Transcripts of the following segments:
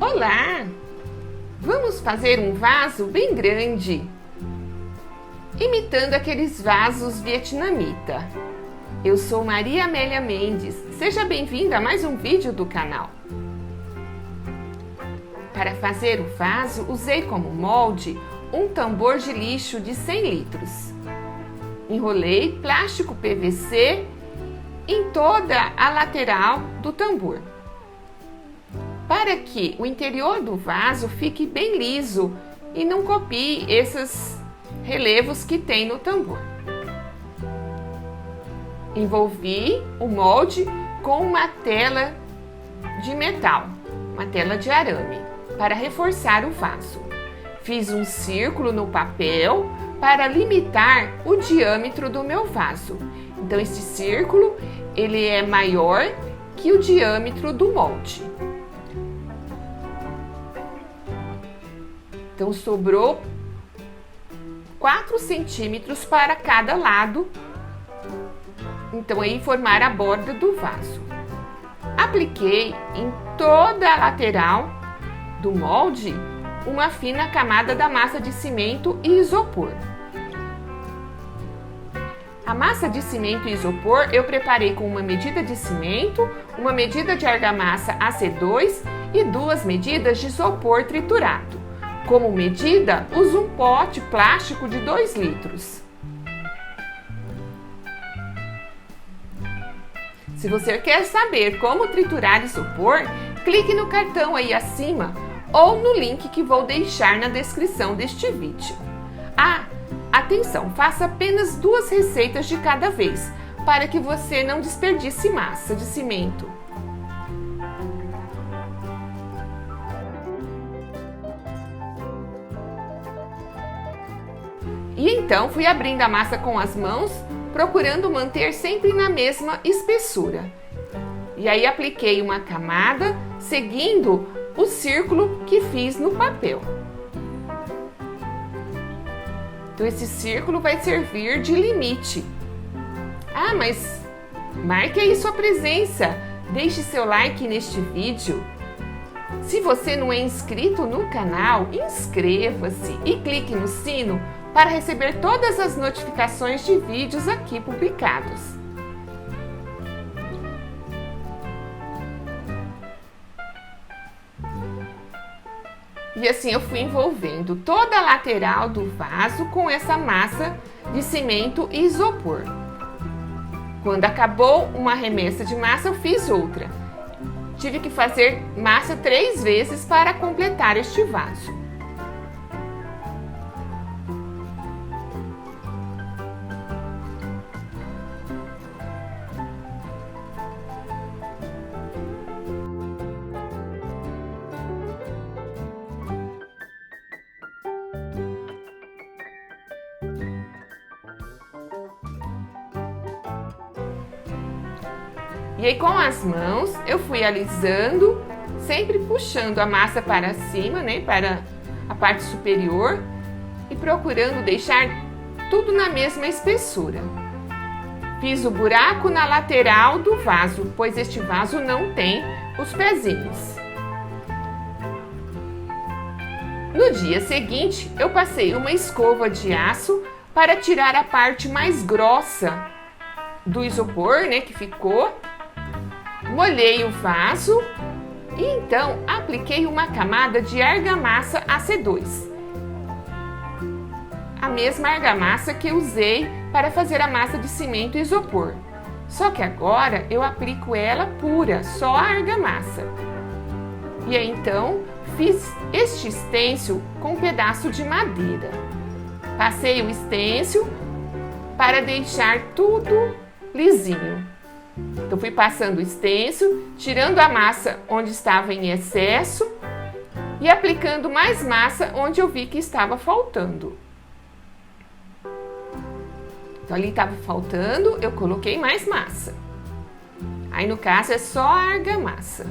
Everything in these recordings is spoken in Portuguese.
Olá! Vamos fazer um vaso bem grande, imitando aqueles vasos vietnamita. Eu sou Maria Amélia Mendes, seja bem-vinda a mais um vídeo do canal. Para fazer o vaso, usei como molde um tambor de lixo de 100 litros. Enrolei plástico PVC em toda a lateral do tambor, para que o interior do vaso fique bem liso e não copie esses relevos que tem no tambor. Envolvi o molde com uma tela de metal, uma tela de arame, para reforçar o vaso. Fiz um círculo no papel para limitar o diâmetro do meu vaso. Então, esse círculo ele é maior que o diâmetro do molde. Então, sobrou 4 centímetros para cada lado. Então, aí formar a borda do vaso. Apliquei em toda a lateral do molde uma fina camada da massa de cimento e isopor. A massa de cimento e isopor eu preparei com uma medida de cimento, uma medida de argamassa AC2 e 2 medidas de isopor triturado. Como medida, uso um pote plástico de 2 litros. Se você quer saber como triturar isopor, clique no cartão aí acima ou no link que vou deixar na descrição deste vídeo. Atenção, faça apenas 2 receitas de cada vez, para que você não desperdice massa de cimento. E então fui abrindo a massa com as mãos, procurando manter sempre na mesma espessura. E aí apliquei uma camada, seguindo o círculo que fiz no papel. Então esse círculo vai servir de limite. Mas marque aí sua presença, deixe seu like neste vídeo. Se você não é inscrito no canal, inscreva-se e clique no sino para receber todas as notificações de vídeos aqui publicados. E assim eu fui envolvendo toda a lateral do vaso com essa massa de cimento e isopor. Quando acabou uma remessa de massa, eu fiz outra. Tive que fazer massa 3 vezes para completar este vaso. E aí com as mãos eu fui alisando, sempre puxando a massa para cima, para a parte superior e procurando deixar tudo na mesma espessura. Fiz o buraco na lateral do vaso, pois este vaso não tem os pezinhos. No dia seguinte, eu passei uma escova de aço para tirar a parte mais grossa do isopor, que ficou. Molhei o vaso e então apliquei uma camada de argamassa AC2. A mesma argamassa que usei para fazer a massa de cimento e isopor. Só que agora eu aplico ela pura, só a argamassa. E aí então fiz este estêncil com um pedaço de madeira. Passei o estêncil para deixar tudo lisinho. Então fui passando o estêncil, tirando a massa onde estava em excesso e aplicando mais massa onde eu vi que estava faltando. Então ali estava faltando, eu coloquei mais massa. Aí no caso é só a argamassa.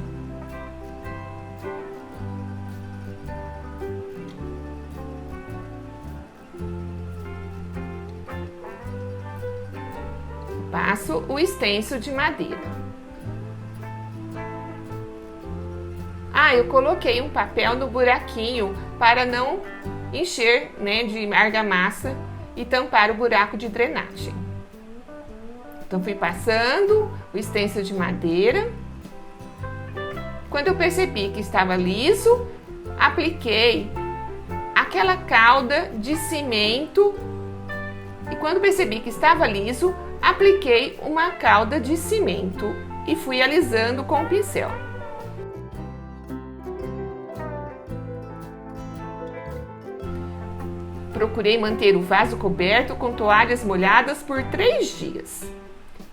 Passo o estêncil de madeira. eu coloquei um papel no buraquinho para não encher, né, de argamassa e tampar o buraco de drenagem. Então fui passando o stencil de madeira. Quando eu percebi que estava liso, apliquei aquela calda de cimento. E quando percebi que estava liso, apliquei uma calda de cimento e fui alisando com o pincel. Procurei manter o vaso coberto com toalhas molhadas por 3 dias.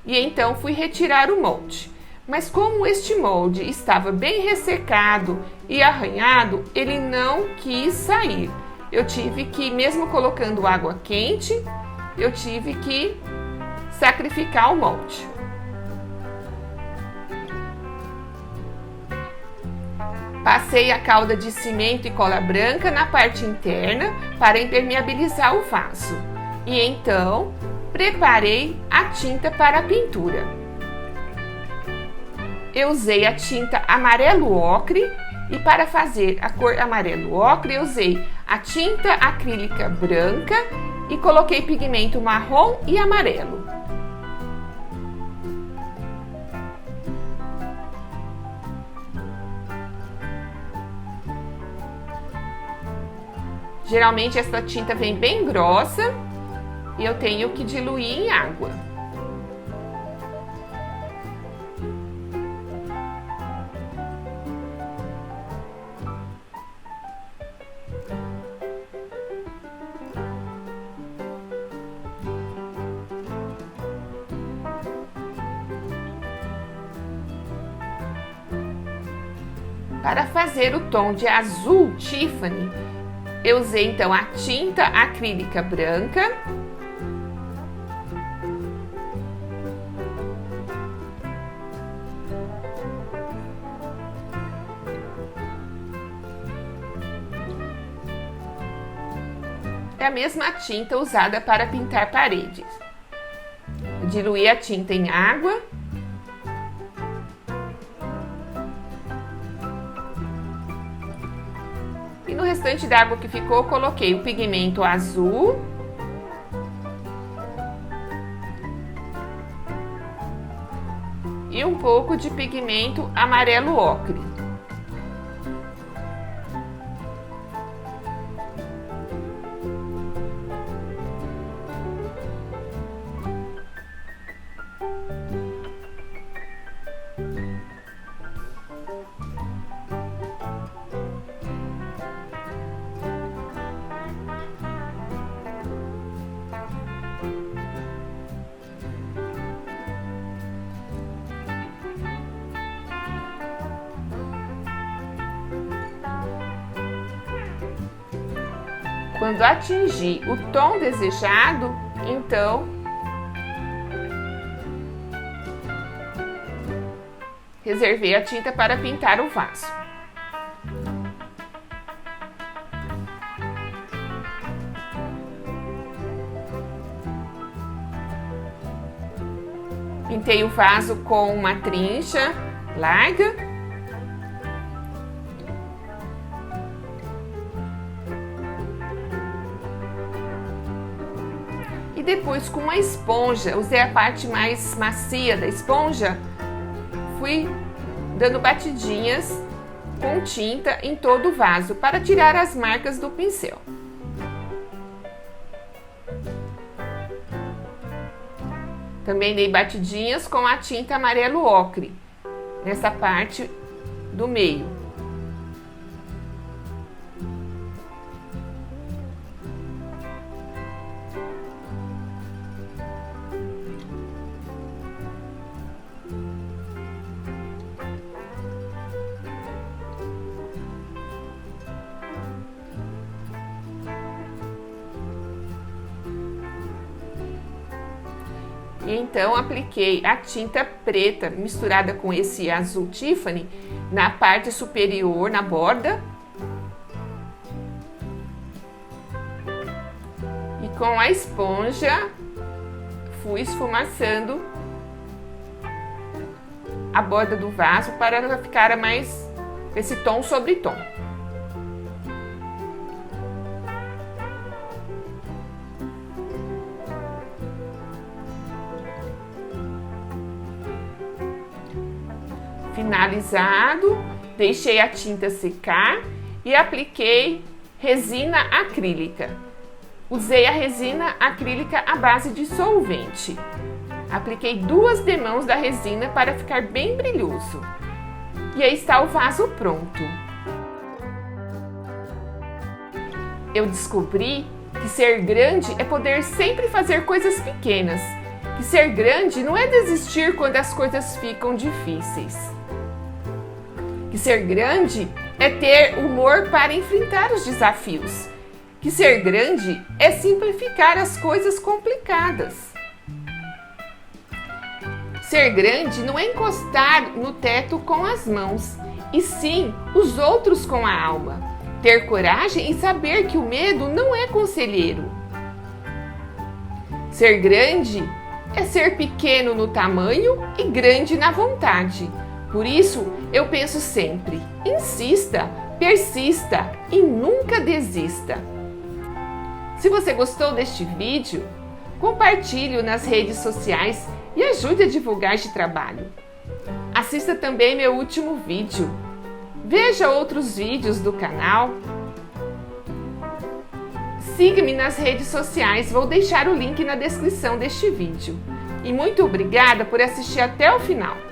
E então fui retirar o molde. Mas como este molde estava bem ressecado e arranhado, ele não quis sair. Eu tive que, mesmo colocando água quente, eu tive que sacrificar o molde. Passei a calda de cimento e cola branca na parte interna para impermeabilizar o vaso. E então, preparei a tinta para a pintura. Eu usei a tinta amarelo ocre e para fazer a cor amarelo ocre eu usei a tinta acrílica branca e coloquei pigmento marrom e amarelo. Geralmente essa tinta vem bem grossa e eu tenho que diluir em água. Para fazer o tom de azul Tiffany, eu usei então a tinta acrílica branca é a mesma tinta usada para pintar paredes. Eu diluí a tinta em água. E no restante da água que ficou, coloquei o pigmento azul. E um pouco de pigmento amarelo ocre. Quando atingir o tom desejado, então reservei a tinta para pintar o vaso. Pintei o vaso com uma trincha larga. E depois com uma esponja, usei a parte mais macia da esponja, fui dando batidinhas com tinta em todo o vaso para tirar as marcas do pincel. Também dei batidinhas com a tinta amarelo ocre, nessa parte do meio. E então apliquei a tinta preta misturada com esse azul Tiffany na parte superior, na borda. E com a esponja fui esfumaçando a borda do vaso para ela ficar mais esse tom sobre tom. Finalizado, deixei a tinta secar e apliquei resina acrílica. Usei a resina acrílica à base de solvente. Apliquei 2 demãos da resina para ficar bem brilhoso. E aí está o vaso pronto. Eu descobri que ser grande é poder sempre fazer coisas pequenas. Que ser grande não é desistir quando as coisas ficam difíceis. Que ser grande é ter humor para enfrentar os desafios. Que ser grande é simplificar as coisas complicadas. Ser grande não é encostar no teto com as mãos, e sim os outros com a alma. Ter coragem e saber que o medo não é conselheiro. Ser grande é ser pequeno no tamanho e grande na vontade. Por isso, eu penso sempre, insista, persista e nunca desista. Se você gostou deste vídeo, compartilhe-o nas redes sociais e ajude a divulgar este trabalho. Assista também meu último vídeo. Veja outros vídeos do canal. Siga-me nas redes sociais, vou deixar o link na descrição deste vídeo. E muito obrigada por assistir até o final.